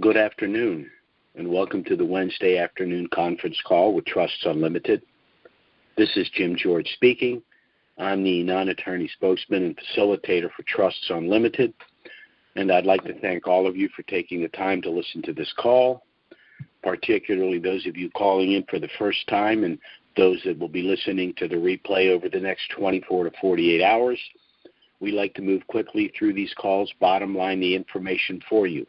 Good afternoon, and welcome to the Wednesday afternoon conference call with Trusts Unlimited. This is Jim George speaking. I'm the non-attorney spokesman and facilitator for Trusts Unlimited, and I'd like to thank all of you for taking the time to listen to this call, particularly those of you calling in for the first time and those that will be listening to the replay over the next 24 to 48 hours. We like to move quickly through these calls, bottom line the information for you.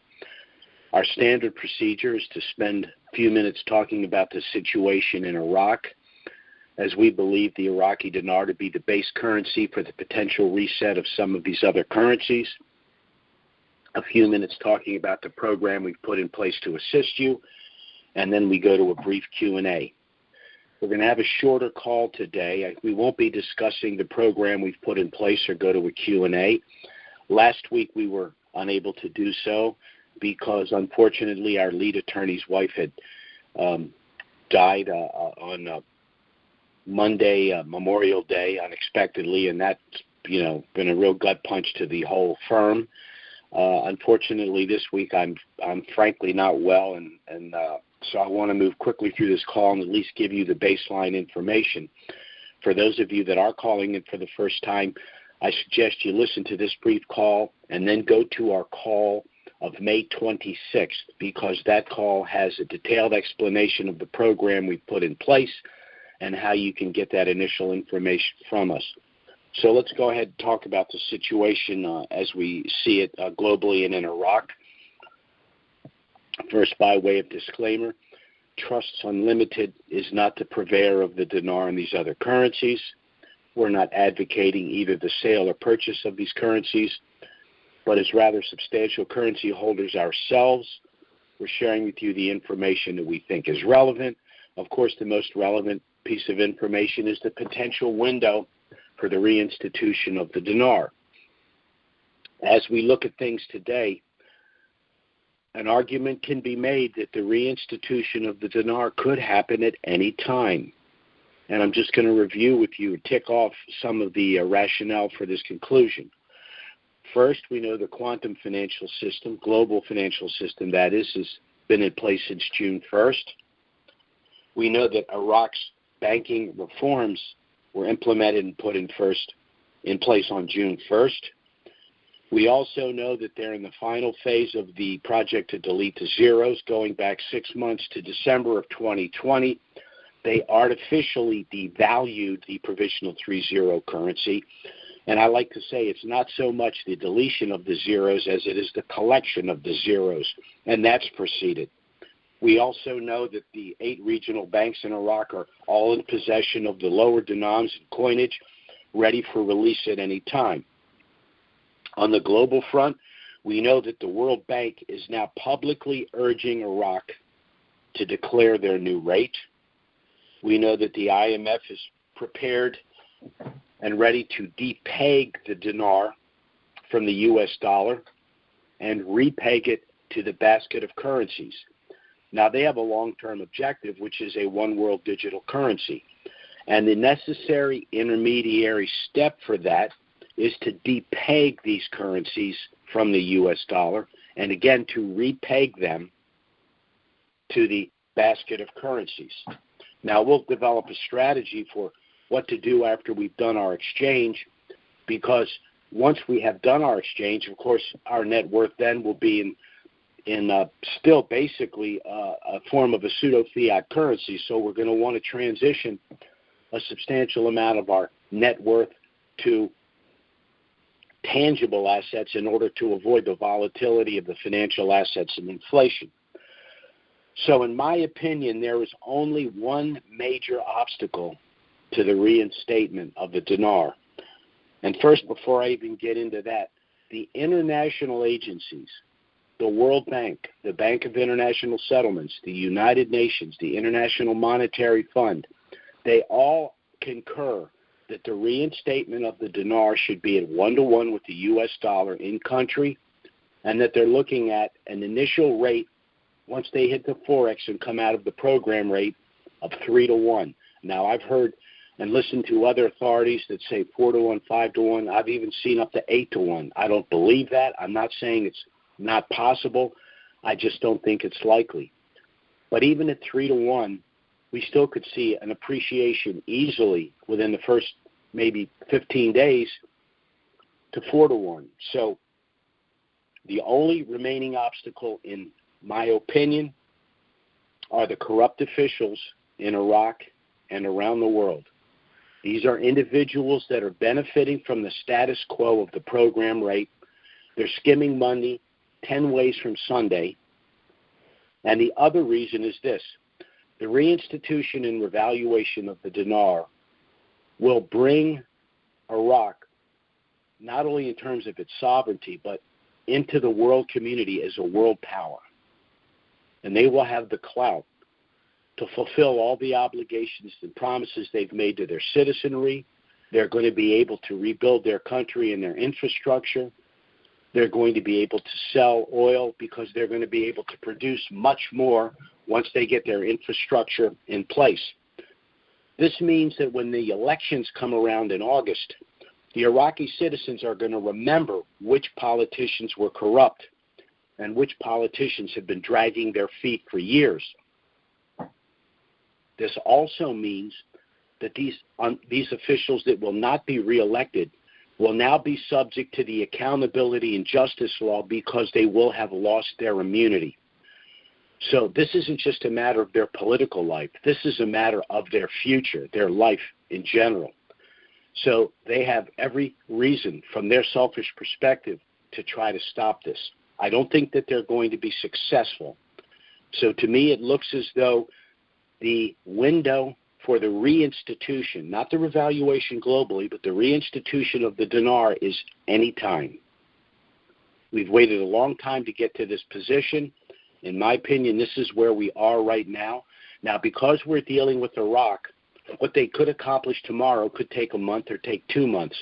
Our standard procedure is to spend a few minutes talking about the situation in Iraq, as we believe the Iraqi dinar to be the base currency for the potential reset of some of these other currencies. A few minutes talking about the program we've put in place to assist you, and then we go to a brief Q&A. We're going to have a shorter call today. We won't be discussing the program we've put in place or go to a Q&A. Last week we were unable to do so because, unfortunately, our lead attorney's wife had died on Monday, Memorial Day, unexpectedly, and that's been a real gut punch to the whole firm. Unfortunately, this week I'm frankly not well, and so I want to move quickly through this call and at least give you the baseline information. For those of you that are calling in for the first time, I suggest you listen to this brief call and then go to our call of May 26th, because that call has a detailed explanation of the program we've put in place and how you can get that initial information from us. So let's go ahead and talk about the situation as we see it globally and in Iraq. First, by way of disclaimer, Trusts Unlimited is not the purveyor of the dinar and these other currencies. We're not advocating either the sale or purchase of these currencies, but as rather substantial currency holders ourselves, we're sharing with you the information that we think is relevant. Of course, the most relevant piece of information is the potential window for the reinstitution of the dinar. As we look at things today, an argument can be made that the reinstitution of the dinar could happen at any time. And I'm just going to review with you and tick off some of the rationale for this conclusion. First, we know the quantum financial system, global financial system that is, has been in place since June 1st. We know that Iraq's banking reforms were implemented and put in place on June 1st. We also know that they're in the final phase of the project to delete the zeros, going back 6 months to December of 2020. They artificially devalued the provisional 3-0 currency. And I like to say it's not so much the deletion of the zeros as it is the collection of the zeros, and that's proceeded. We also know that the 8 regional banks in Iraq are all in possession of the lower dinars and coinage, ready for release at any time. On the global front, we know that the World Bank is now publicly urging Iraq to declare their new rate. We know that the IMF is prepared and ready to depeg the dinar from the U.S. dollar and repeg it to the basket of currencies. Now, they have a long-term objective, which is a one-world digital currency. And the necessary intermediary step for that is to depeg these currencies from the U.S. dollar and, again, to repeg them to the basket of currencies. Now, we'll develop a strategy for what to do after we've done our exchange, because once we have done our exchange, of course, our net worth then will be in still basically a form of a pseudo-fiat currency. So we're going to want to transition a substantial amount of our net worth to tangible assets in order to avoid the volatility of the financial assets and inflation. So in my opinion, there is only one major obstacle to the reinstatement of the dinar. And first, before I even get into that, the international agencies, the World Bank, the Bank of International Settlements, the United Nations, the International Monetary Fund, they all concur that the reinstatement of the dinar should be at 1-to-1 with the U.S. dollar in country, and that they're looking at an initial rate once they hit the Forex and come out of the program rate of 3-to-1. Now, I've heard and listened to other authorities that say 4-to-1, 5-to-1. I've even seen up to 8-to-1. I don't believe that. I'm not saying it's not possible. I just don't think it's likely. But even at 3-1, we still could see an appreciation easily within the first maybe 15 days to 4-1. So the only remaining obstacle, in my opinion, are the corrupt officials in Iraq and around the world. These are individuals that are benefiting from the status quo of the program rate. They're skimming money 10 ways from Sunday. And the other reason is this: the reinstitution and revaluation of the dinar will bring Iraq, not only in terms of its sovereignty, but into the world community as a world power. And they will have the clout to fulfill all the obligations and promises they've made to their citizenry. They're going to be able to rebuild their country and their infrastructure. They're going to be able to sell oil because they're going to be able to produce much more once they get their infrastructure in place. This means that when the elections come around in August, the Iraqi citizens are going to remember which politicians were corrupt and which politicians have been dragging their feet for years. This also means that these officials that will not be reelected will now be subject to the accountability and justice law because they will have lost their immunity. So this isn't just a matter of their political life. This is a matter of their future, their life in general. So they have every reason, from their selfish perspective, to try to stop this. I don't think that they're going to be successful. So to me, it looks as though the window for the reinstitution, not the revaluation globally, but the reinstitution of the dinar is any time. We've waited a long time to get to this position. In my opinion, this is where we are right now. Now, because we're dealing with Iraq, what they could accomplish tomorrow could take a month or take 2 months.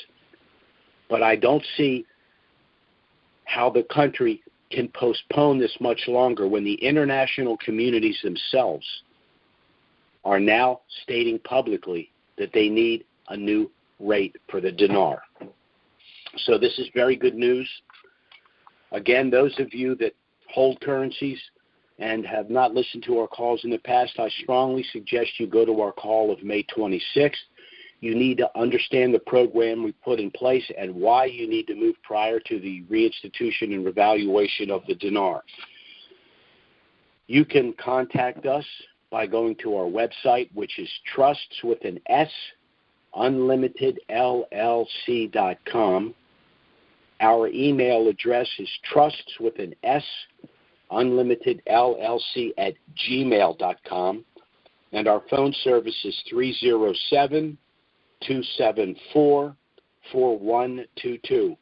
But I don't see how the country can postpone this much longer when the international communities themselves are now stating publicly that they need a new rate for the dinar. So this is very good news. Again, those of you that hold currencies and have not listened to our calls in the past, I strongly suggest you go to our call of May 26th. You need to understand the program we put in place and why you need to move prior to the reinstitution and revaluation of the dinar. You can contact us by going to our website, which is trusts with an S, unlimitedllc.com. Our email address is trusts with an S, unlimitedllc@gmail.com. And our phone service is 307-274-4122.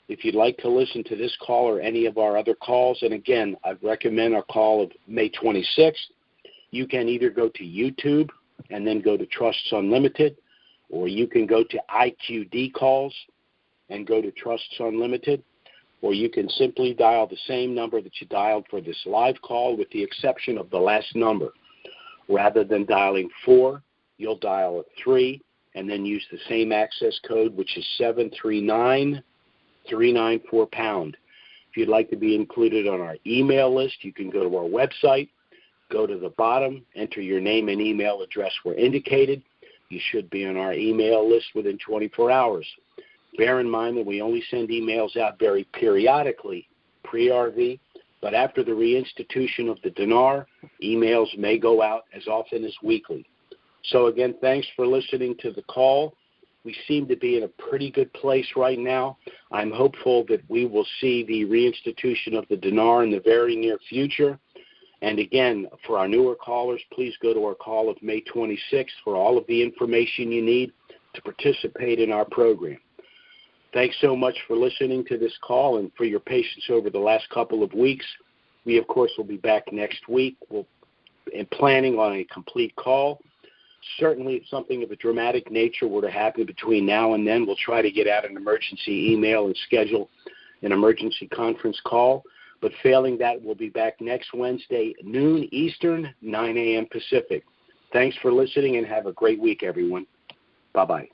If you'd like to listen to this call or any of our other calls, and again, I'd recommend our call of May 26th, you can either go to YouTube and then go to Trusts Unlimited, or you can go to IQD calls and go to Trusts Unlimited, or you can simply dial the same number that you dialed for this live call with the exception of the last number. Rather than dialing 4, you'll dial 3 and then use the same access code, which is 739-394#. If you'd like to be included on our email list, you can go to our website, go to the bottom, enter your name and email address where indicated. You should be on our email list within 24 hours. Bear in mind that we only send emails out very periodically, pre-RV, but after the reinstitution of the dinar, emails may go out as often as weekly. So again, thanks for listening to the call. We seem to be in a pretty good place right now. I'm hopeful that we will see the reinstitution of the dinar in the very near future. And again, for our newer callers, please go to our call of May 26th for all of the information you need to participate in our program. Thanks so much for listening to this call and for your patience over the last couple of weeks. We, of course, will be back next week. We're planning on a complete call. Certainly, if something of a dramatic nature were to happen between now and then, we'll try to get out an emergency email and schedule an emergency conference call. But failing that, we'll be back next Wednesday, noon Eastern, 9 a.m. Pacific. Thanks for listening and have a great week, everyone. Bye-bye.